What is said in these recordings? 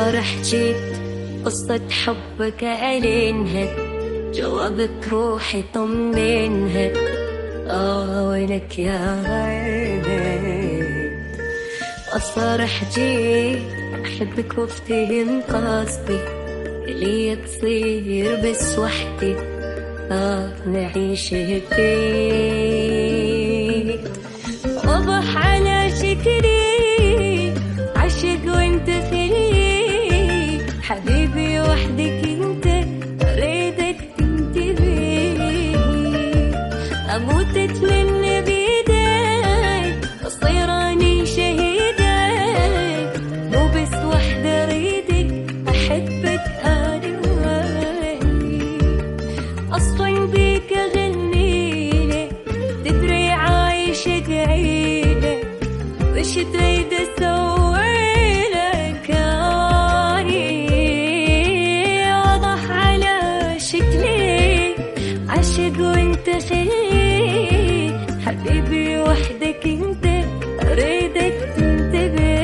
صار حجيت قصة حبك أعلنها، جوابك روحي طمنها. وينك يا غيبي، صار حجيت أحبك وافتهم قصدي، اللي تصير بس وحدي نعيش هديت. وضح على شكلي عشق وانت خلي، حبيبي وحدك انت اريدك تنتبه. اموت اتمنى بيدك اصير اني شهيدك، مو بس وحده اريدك احبك انا وعي. اصلا بيك اغني لك تدري عايش ادعي لك، وش تريد اسوي لك اني. واضح على شكلي عشق وانت خلي، حبيبي وحدك انت اريدك تنتبه.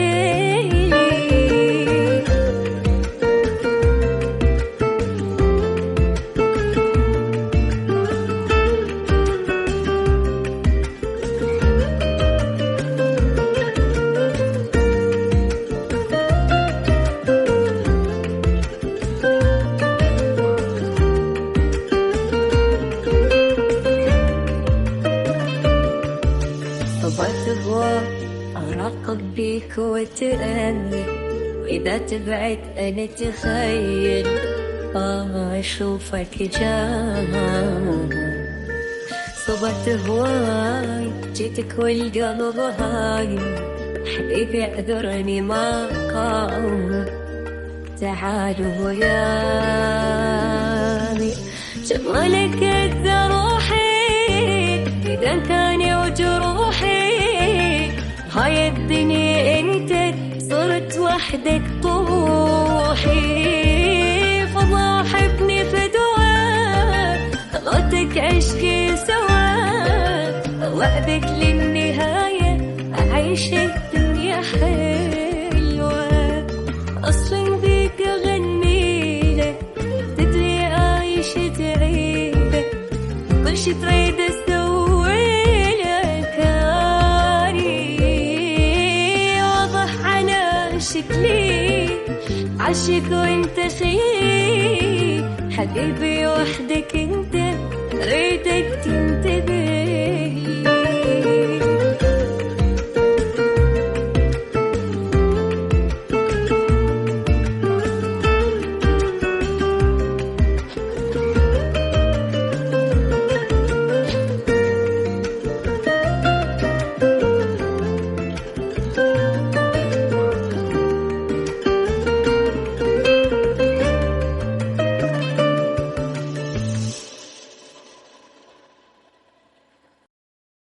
أراقب بيك وأتأمل، وإذا تبعد أنا أتخيل أشوفك جنب. صبرت هواي جيتك والقلب هاي، حبيبي اعذرني ما قام. تعالوا وياي جمالك أكثر روحي، إذا كان وجروحي هاي الدنيا انت صرت وحدك طموحي. فضا حبني فدوى غلطك عشقي سوا، وعدك للنهاية أعيش الدنيا حلوة. أصلا بيك أغني لك تدري عايش تعيدك، كل شي تريد أسوي لك شكلي عشق وانت خي، حبيبي وحدك انت ريدك تنتبه.